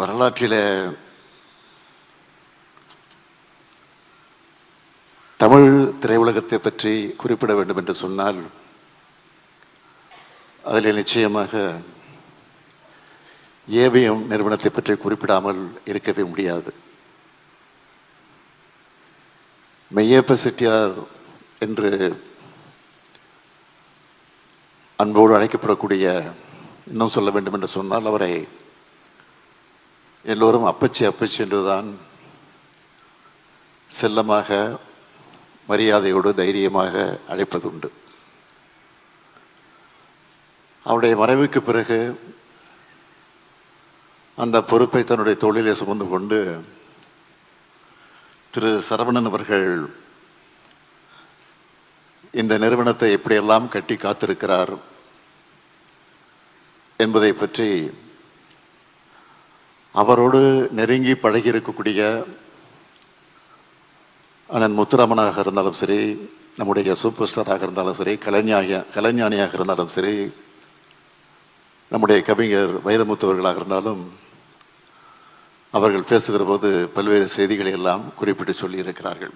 வரலாற்றில் தமிழ் திரையுலகத்தை பற்றி குறிப்பிட வேண்டும் என்று சொன்னால் அதில் நிச்சயமாக ஏவிஎம் நிறுவனத்தை பற்றி குறிப்பிடாமல் இருக்கவே முடியாது. மெய்யப்ப செட்டியார் என்று அன்போடு அழைக்கப்படக்கூடிய, இன்னும் சொல்ல வேண்டும் என்று சொன்னால், அவரை எல்லோரும் அப்பச்சி அப்பச்சி என்றுதான் செல்லமாக மரியாதையோடு தைரியமாக அழைப்பதுண்டு. அவருடைய மறைவுக்கு பிறகு அந்த பொறுப்பை தன்னுடைய தோளிலே சுமந்து கொண்டு திரு சரவணன் அவர்கள் இந்த நிறுவனத்தை எப்படியெல்லாம் கட்டி காத்திருக்கிறார் என்பதை பற்றி அவரோடு நெருங்கி பழகி இருக்கக்கூடிய அண்ணன் முத்துராமனாக இருந்தாலும் சரி, நம்முடைய சூப்பர் ஸ்டாராக இருந்தாலும் சரி, கலைஞானியாக இருந்தாலும் சரி, நம்முடைய கவிஞர் வைரமுத்துவர்களாக இருந்தாலும் அவர்கள் பேசுகிற போது பல்வேறு செய்திகளை எல்லாம் குறிப்பிட்டு சொல்லியிருக்கிறார்கள்.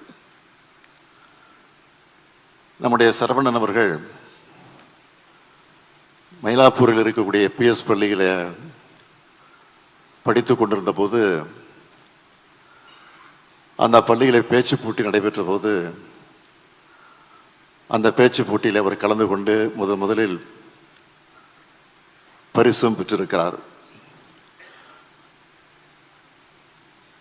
நம்முடைய சரவணன் அவர்கள் மயிலாப்பூரில் இருக்கக்கூடிய பிஎஸ் பள்ளியில் படித்து கொண்டிருந்த போது, அந்த பள்ளியில் பேச்சு போட்டி நடைபெற்ற போது அந்த பேச்சு போட்டியில் அவர் கலந்து கொண்டு முதலில் பரிசும் பெற்றிருக்கிறார்.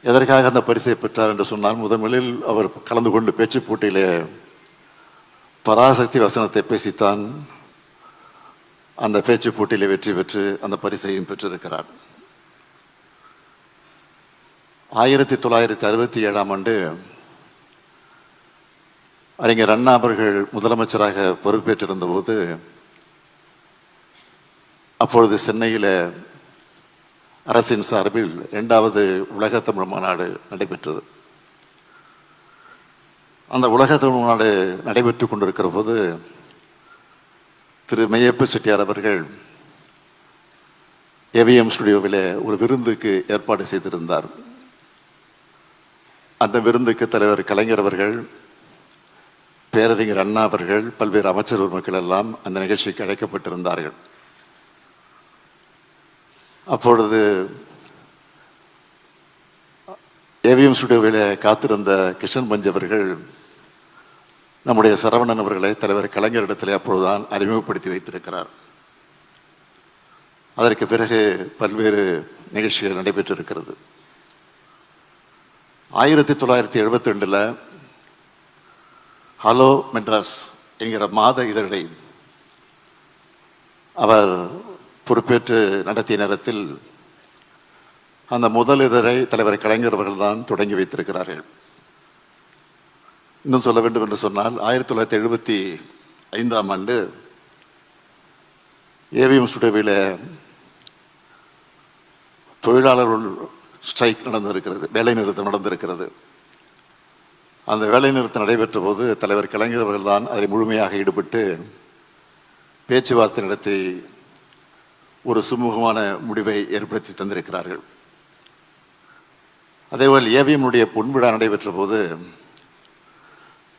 எதற்காக அந்த பரிசை பெற்றார் என்று சொன்னால், முதலில் அவர் கலந்து கொண்டு பேச்சு போட்டியிலே பராசக்தி வசனத்தை பேசித்தான் அந்த பேச்சு போட்டியிலே வெற்றி பெற்று அந்த பரிசையும் பெற்றிருக்கிறார். 1967ஆம் ஆண்டு அறிஞர் அண்ணா அவர்கள் முதலமைச்சராக பொறுப்பேற்றிருந்த போது, அப்பொழுது சென்னையில் அரசின் சார்பில் 2வது உலக தமிழ் மாநாடு நடைபெற்றது. அந்த உலக தமிழ் மாநாடு நடைபெற்று கொண்டிருக்கிற போது திரு மெய்யப்ப செட்டியார் அவர்கள் ஏவிஎம் ஸ்டுடியோவில் ஒரு விருந்துக்கு ஏற்பாடு செய்திருந்தார். அந்த விருந்துக்கு தலைவர் கலைஞர் அவர்கள், பேரறிஞர் அண்ணா அவர்கள், பல்வேறு அமைச்சர் மக்கள் எல்லாம் அந்த நிகழ்ச்சிக்கு அழைக்கப்பட்டிருந்தார்கள். அப்பொழுது ஏவிஎம் ஸ்டுடியோவில் காத்திருந்த கிருஷ்ணன் பஞ்ச் அவர்கள் நம்முடைய சரவணன் அவர்களை தலைவர் கலைஞரிடத்தில் அப்பொழுதுதான் அறிமுகப்படுத்தி வைத்திருக்கிறார். அதற்கு பிறகு பல்வேறு நிகழ்ச்சிகள் நடைபெற்றிருக்கிறது. 1972 ஹலோ மெட்ராஸ் என்கிற மாத இதழை அவர் பொறுப்பேற்று நடத்திய நேரத்தில் அந்த முதல் இதழை தலைவர் கலைஞர் அவர்கள் தான் தொடங்கி வைத்திருக்கிறார்கள். இன்னும் சொல்ல வேண்டும் என்று சொன்னால், 1975ஆம் ஆண்டு ஏவிஎம் ஸ்டுடியோவில் தொழிலாளர்கள் ஸ்ட்ரைக் நடந்திருக்கிறது, வேலை நிறுத்தம் நடந்திருக்கிறது. அந்த வேலை நிறுத்தம் நடைபெற்ற போது தலைவர் கலைஞர் அவர்கள் தான் அதில் முழுமையாக ஈடுபட்டு பேச்சுவார்த்தை நடத்தி ஒரு சுமூகமான முடிவை ஏற்படுத்தி தந்திருக்கிறார்கள். அதேபோல் ஏவிஎம்னுடைய பொன்விழா நடைபெற்ற போது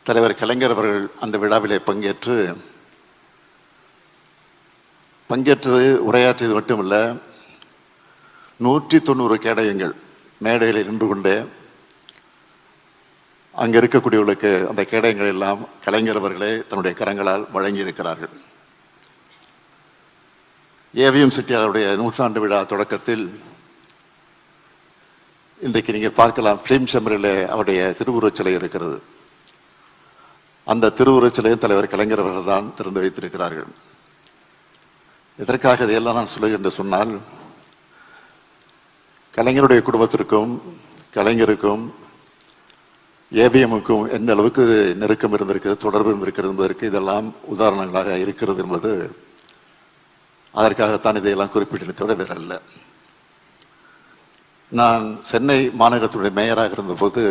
தலைவர் கலைஞர் அவர்கள் அந்த விழாவிலே பங்கேற்றது உரையாற்றியது மட்டுமல்ல, 190 கேடயங்கள் மேடையில் நின்று கொண்டே அங்கே இருக்கக்கூடியவர்களுக்கு அந்த கேடயங்கள் எல்லாம் கலைஞர் அவர்களே தன்னுடைய கரங்களால் வழங்கியிருக்கிறார்கள். ஏவிஎம் செட்டியாருடைய 100ஆண்டு விழா தொடக்கத்தில் இன்றைக்கு நீங்கள் பார்க்கலாம், ஃபிலிம் சேம்பரில் அவருடைய திருவுருவச் சிலை இருக்கிறது. அந்த திருவுருவச் சிலையை தலைவர் கலைஞர் அவர்கள் தான் திறந்து வைத்திருக்கிறார்கள். எதற்காக இதையெல்லாம் நான் சொல்லுகிறேன் என்று சொன்னால், கலைஞருடைய குடும்பத்திற்கும் கலைஞருக்கும் ஏவிஎம்முக்கும் எந்த அளவுக்கு நெருக்கம் இருந்திருக்கிறது, தொடர்பு இருந்திருக்கிறது என்பதற்கு இதெல்லாம் உதாரணங்களாக இருக்கிறது என்பது, அதற்காகத்தான் இதையெல்லாம் குறிப்பிட்டதை தவிர வேற அல்ல. நான் சென்னை மாநகரத்துடைய மேயராக இருந்தபோது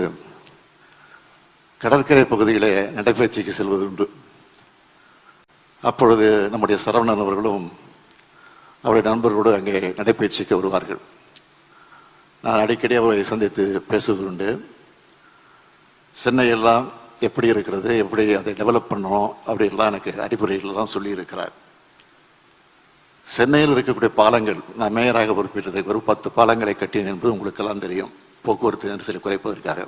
கடற்கரை பகுதியிலே நடைபயிற்சிக்கு செல்வதுண்டு. அப்பொழுது நம்முடைய சரவணன் அவர்களும் அவருடைய நண்பர்களோடு அங்கே நடைபயிற்சிக்கு வருவார்கள். நான் அடிக்கடி அவரை சந்தித்து பேசுவது உண்டு. சென்னையெல்லாம் எப்படி இருக்கிறது, எப்படி அதை டெவலப் பண்ணணும் அப்படின்லாம் எனக்கு அறிவுரைகள்லாம் சொல்லியிருக்கிறார். சென்னையில் இருக்கக்கூடிய பாலங்கள், நான் மேயராக பொறுப்பேற்றதுக்கு ஒரு 10 பாலங்களை கட்டினேன் என்பது உங்களுக்கெல்லாம் தெரியும், போக்குவரத்து நெரிசலை குறைப்பதற்காக.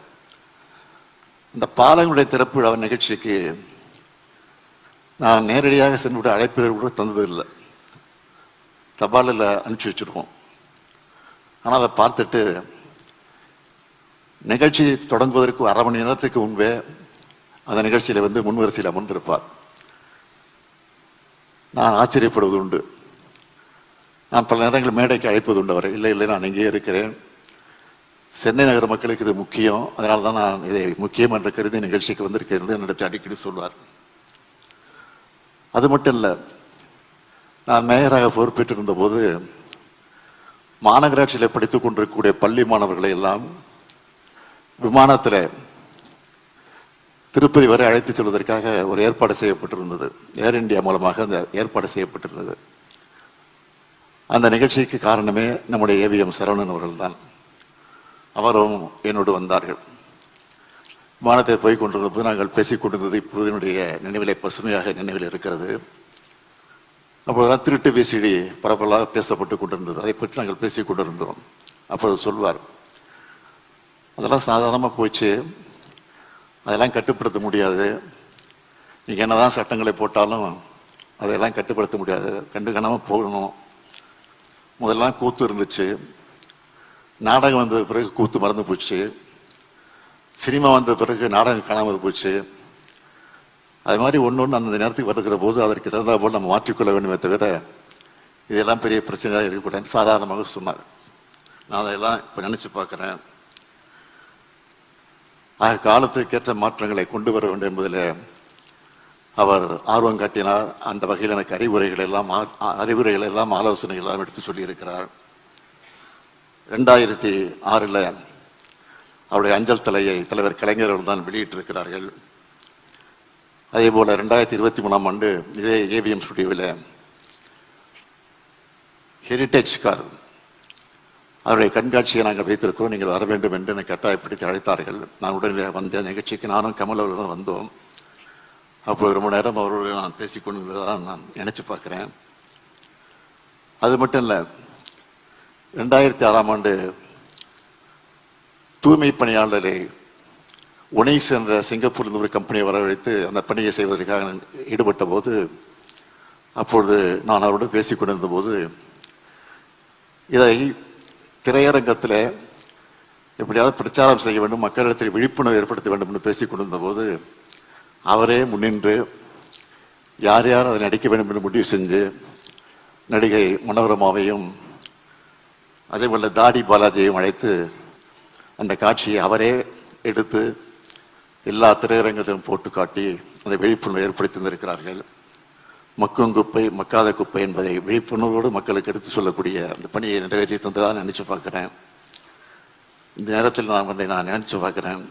இந்த பாலங்களுடைய திறப்பு விழா நிகழ்ச்சிக்கு நான் நேரடியாக சென்று அழைப்புகள் கூட தந்ததில்லை, தபாலில் அனுப்பிச்சி வச்சுருவோம். ஆனால் அதை பார்த்துட்டு நிகழ்ச்சி தொடங்குவதற்கு 1/2 மணி நேரத்துக்கு முன்பே அந்த நிகழ்ச்சியில் முன்வரிசையில் அமர்ந்திருப்பார். நான் ஆச்சரியப்படுவது உண்டு. நான் பல நேரங்கள் மேடைக்கு அழைப்பது உண்டு அவரை. இல்லை நான் இங்கே இருக்கிறேன், சென்னை நகர மக்களுக்கு இது முக்கியம், அதனால தான் நான் இதை முக்கியம் என்று கருதி நிகழ்ச்சிக்கு வந்திருக்கேன் என்று என்னிடத்தில் அடிக்கடி சொல்வார். அது மட்டும் இல்லை, நான் மேயராக பொறுப்பேற்றிருந்த போது மாநகராட்சியில் படித்துக் கொண்டிருக்கக்கூடிய பள்ளி மாணவர்களை எல்லாம் விமானத்தில் திருப்பதி வரை அழைத்து செல்வதற்காக ஒரு ஏற்பாடு செய்யப்பட்டிருந்தது. ஏர் இந்தியா மூலமாக அந்த ஏற்பாடு செய்யப்பட்டிருந்தது. அந்த நிகழ்ச்சிக்கு காரணமே நம்முடைய ஏவிஎம் சரவணன் அவர்கள் தான். அவரும் என்னோடு வந்தார்கள். விமானத்தை போய் கொண்டிருந்த போது நாங்கள் பேசிக் கொண்டிருந்தது இப்போது என்னுடைய நினைவிலே பசுமையாக நினைவில் இருக்கிறது. அப்போதெல்லாம் திருட்டு விசிடி பரவலாக பேசப்பட்டு கொண்டிருந்தது. அதை பற்றி நாங்கள் பேசிக் கொண்டிருந்தோம். அப்போது சொல்வார், அதெல்லாம் சாதாரணமாக போச்சு, அதெல்லாம் கட்டுப்படுத்த முடியாது, நீங்கள் என்னதான் சட்டங்களை போட்டாலும் அதெல்லாம் கட்டுப்படுத்த முடியாது, கண்டு காணாமல் போகணும். முதல்லாம் கூத்து இருந்துச்சு, நாடகம் வந்த பிறகு கூத்து மறந்து போச்சு, சினிமா வந்த பிறகு நாடகம் காணாமல் போச்சு. அது மாதிரி ஒன்று அந்த நேரத்துக்கு வருகிற போது அதற்கு தகுந்த போல் நம்ம மாற்றிக்கொள்ள வேண்டுமே தவிர இதெல்லாம் பெரிய பிரச்சனையாக இருக்கக்கூடாதுன்னு சாதாரணமாக சொன்னார். நான் அதெல்லாம் இப்போ நினச்சி பார்க்குறேன். காலத்துக்கேற்ற மாற்றங்களை கொண்டு வர வேண்டும் என்பதில் அவர் ஆர்வம் காட்டினார். அந்த வகையில் எனக்கு அறிவுரைகள் எல்லாம் ஆலோசனைகள் எல்லாம் எடுத்து சொல்லியிருக்கிறார். 2006 அவருடைய அஞ்சல் தலையை தலைவர் கலைஞர்கள் தான் வெளியிட்டிருக்கிறார்கள். அதே போல் 2023 இதே ஏவிஎம் ஸ்டுடியோவில் ஹெரிட்டேஜ் கார் அவருடைய கண்காட்சியை நாங்கள் வைத்திருக்கிறோம், நீங்கள் வர வேண்டும் என்று என்னை கட்டாயப்படுத்தி அழைத்தார்கள். நான் உடனே வந்த நிகழ்ச்சிக்கு நானும் கமல் அவர்கள் தான் வந்தோம். அப்போது ரொம்ப நேரம் அவரோடு நான் பேசிக்கொண்டிருந்ததான் நான் நினச்சி பார்க்குறேன். அது மட்டும் இல்லை, 2006 தூய்மை பணியாளரை ஒனைஸ் என்ற சிங்கப்பூரில் ஒரு கம்பெனியை வரவழைத்து அந்த பணியை செய்வதற்காக ஈடுபட்ட போது, அப்பொழுது நான் அவரோடு பேசிக்கொண்டிருந்த போது, இதை திரையரங்கத்தில் எப்படியாவது பிரச்சாரம் செய்ய வேண்டும், மக்களிடத்தில் விழிப்புணர்வு ஏற்படுத்த வேண்டும் என்று பேசிக் கொண்டிருந்த போது அவரே முன்னின்று யார் யார் அதை நடிக்க வேண்டும் என்று முடிவு செஞ்சு நடிகை மனோரமாவையும் அதேபோல் தாடி பாலாஜியையும் அழைத்து அந்த காட்சியை அவரே எடுத்து எல்லா திரையரங்கத்திலும் போட்டு காட்டி அந்த விழிப்புணர்வு ஏற்படுத்தி வந்திருக்கிறார்கள். மக்கும் குப்பை மக்காத குப்பை என்பதை விழிப்புணர்வோடு மக்களுக்கு எடுத்து சொல்லக்கூடிய அந்த பணியை நிறைவேற்றி தந்ததாக நினைச்சு பார்க்குறேன். இந்த நேரத்தில் நான் நினைச்சு பார்க்குறேன்,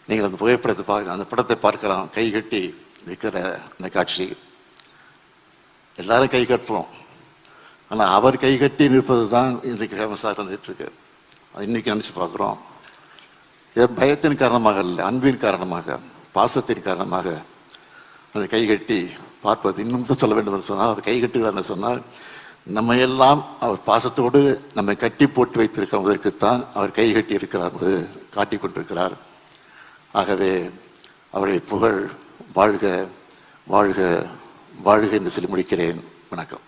நீங்கள் அந்த புகைப்படத்தை அந்த படத்தை பார்க்கலாம். கை கட்டி நிற்கிற அந்த காட்சி எல்லாரும் கை கட்டுறோம், ஆனால் அவர் கை கட்டி நிற்பது தான் இன்றைக்கு ஃபேமஸாக இருந்துகிட்டு இருக்கு. அது இன்னைக்கு நினச்சி பார்க்குறோம். பயத்தின் காரணமாக இல்லை, அன்பின் காரணமாக, பாசத்தின் காரணமாக அந்த கை கட்டி பார்ப்பது. இன்னும் சொல்ல வேண்டும் என்று சொன்னால், அவர் கை கட்டுகிறார்னு சொன்னால் நம்ம எல்லாம் அவர் பாசத்தோடு நம்மை கட்டி போட்டு வைத்திருக்கிறதற்குத்தான் அவர் கை கட்டி இருக்கிறார் என்பது காட்டி கொண்டிருக்கிறார். ஆகவே அவருடைய புகழ் வாழ்க வாழ்க வாழ்க என்று சொல்லி முடிக்கிறேன். வணக்கம்.